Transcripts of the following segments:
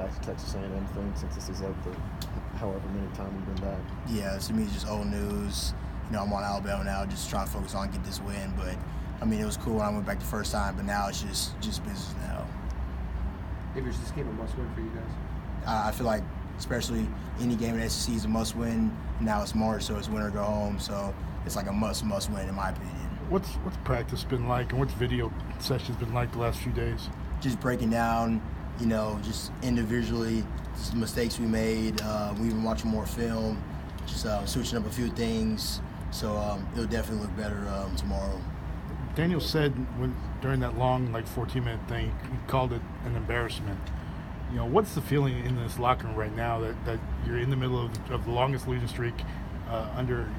back to Texas A&M thing since this is like the however many time we've been back? Yeah, to me, it's just old news. I'm on Alabama now, just trying to focus on get this win. But it was cool when I went back the first time, but now it's just business now. Avery, is this game a must-win for you guys? I feel like, especially any game in the SEC is a must-win. Now it's March, so it's win or go home. So it's like a must-win in my opinion. What's practice been like, and what's video sessions been like the last few days? Just breaking down, just individually, just the mistakes we made. We've been watching more film, just switching up a few things. So it'll definitely look better tomorrow. Daniel said during that long, 14-minute thing, he called it an embarrassment. What's the feeling in this locker room right now that you're in the middle of the longest losing streak under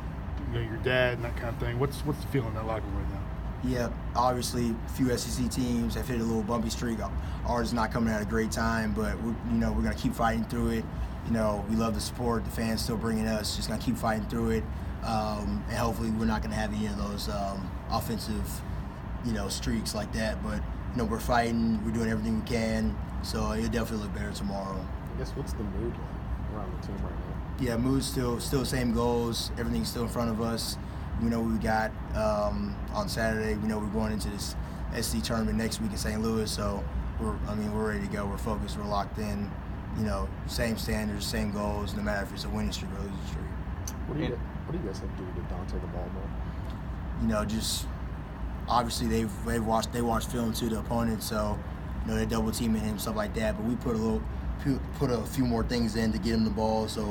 your dad and that kind of thing? What's the feeling in that locker room right now? Yeah, obviously, a few SEC teams have hit a little bumpy streak. Ours is not coming at a great time, but we're gonna keep fighting through it. We love the support, the fans still bringing us. Just gonna keep fighting through it, and hopefully we're not gonna have any of those offensive, streaks like that. But we're fighting, we're doing everything we can, so it'll definitely look better tomorrow. I guess what's the mood like around the team right now? Yeah, mood's still the same goals. Everything's still in front of us. We know what we got on Saturday. We know we're going into this SC tournament next week in St. Louis, so we're ready to go. We're focused. We're locked in. Same standards, same goals, no matter if it's a winning streak or a losing streak. What do you guys have to do to get Dante the ball more? Just obviously they watch film to the opponent, so they're double teaming him, stuff like that. But we put a few more things in to get him the ball. So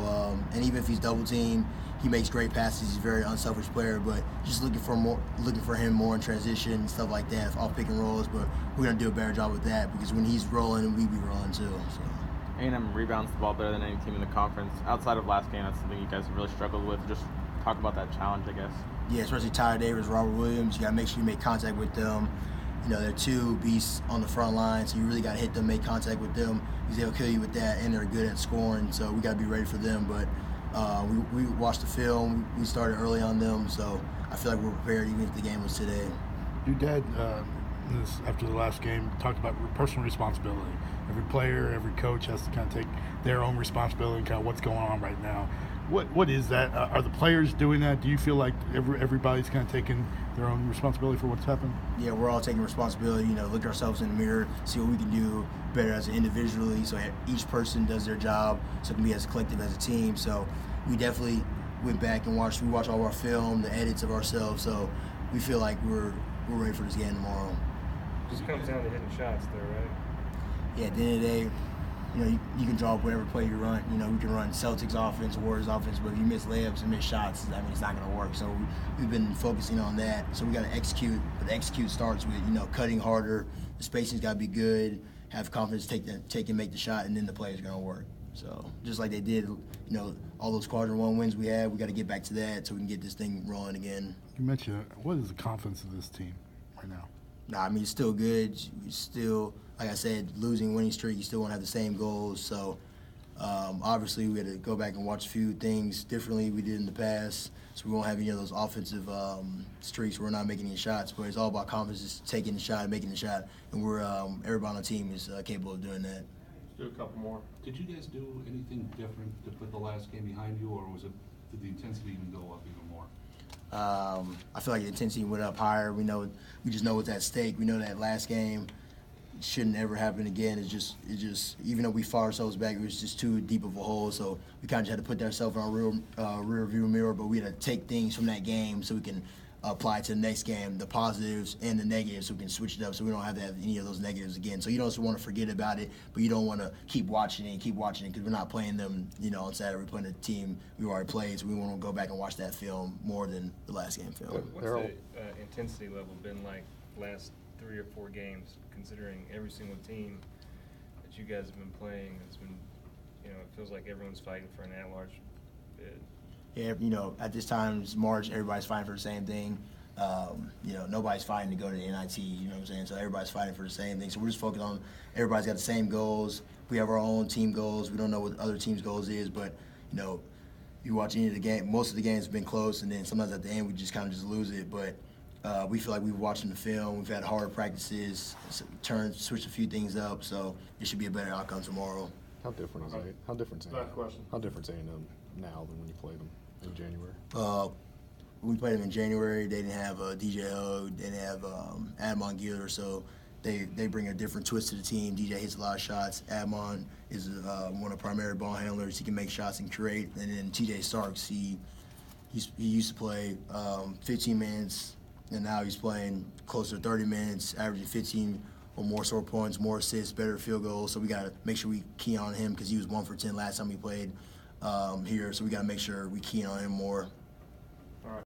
and even if he's double teamed, he makes great passes. He's a very unselfish player, but just looking for him more in transition and stuff like that, off pick and rolls. But we're gonna do a better job with that because when he's rolling, we be rolling too. So. A&M rebounds the ball better than any team in the conference. Outside of last game, that's something you guys have really struggled with. Just talk about that challenge, I guess. Yeah, especially Tyler Davis, Robert Williams. You got to make sure you make contact with them. They're two beasts on the front line, so you really got to hit them, make contact with them, because they'll kill you with that, and they're good at scoring, so we got to be ready for them. But we watched the film. We started early on them, so I feel like we're prepared even if the game was today. Your dad, after the last game, talked about personal responsibility. Every player, every coach has to kind of take their own responsibility and kind of what's going on right now. What is that? Are the players doing that? Do you feel like everybody's kind of taking their own responsibility for what's happened? Yeah, we're all taking responsibility. Look at ourselves in the mirror, see what we can do better as individually, so each person does their job, so it can be as a collective as a team. So we definitely went back and we watched all our film, the edits of ourselves. So we feel like we're ready for this game tomorrow. Just comes down to hitting shots, though, right? Yeah, at the end of the day, you can draw up whatever play you run. We can run Celtics offense, Warriors offense, but if you miss layups and miss shots, it's not going to work. So we've been focusing on that. So we got to execute, but the execute starts with, cutting harder. The spacing's got to be good. Have confidence, take and make the shot, and then the play's going to work. So just like they did, all those quadrant one wins we had, we got to get back to that so we can get this thing rolling again. You mentioned what is the confidence of this team right now? It's still good. You still, like I said, losing winning streak, you still won't have the same goals. So obviously we had to go back and watch a few things differently we did in the past. So we won't have any of those offensive streaks where we're not making any shots. But it's all about confidence, just taking the shot and making the shot. And we're everybody on the team is capable of doing that. Let's do a couple more. Did you guys do anything different to put the last game behind you, or did the intensity even go up even more? I feel like the intensity went up higher. We just know what's at stake. We know that last game shouldn't ever happen again. It just even though we fought ourselves back, it was just too deep of a hole. So we kind of had to put ourselves in our rear view mirror. But we had to take things from that game so we can apply it to the next game, the positives and the negatives, so we can switch it up so we don't have to have any of those negatives again. So you don't just want to forget about it, but you don't want to keep watching it because we're not playing them, on Saturday. We're playing a team we already played, so we want to go back and watch that film more than the last game film. What's the intensity level been like last 3 or 4 games, considering every single team that you guys have been playing? It's been, it feels like everyone's fighting for an at-large bid. Yeah, at this time, it's March, everybody's fighting for the same thing. Nobody's fighting to go to the NIT, you know what I'm saying? So everybody's fighting for the same thing. So we're just focused on everybody's got the same goals. We have our own team goals. We don't know what other teams' goals is, but, you watch any of the game, most of the games have been close, and then sometimes at the end we just kind of just lose it. But we feel like we've watching the film. We've had hard practices, switched a few things up, so it should be a better outcome tomorrow. How different is Okay. How different is Last question. How different is A&M now than when you played them in January? We played them in January. They didn't have DJ Ho. They didn't have Admon Gilder, so they bring a different twist to the team. DJ hits a lot of shots. Admon is one of the primary ball handlers. He can make shots and create. And then TJ Starks, he used to play 15 minutes, and now he's playing closer to 30 minutes, averaging 15 or more score points, more assists, better field goals. So we got to make sure we key on him because he was 1 for 10 last time he played here. So we got to make sure we key on him more.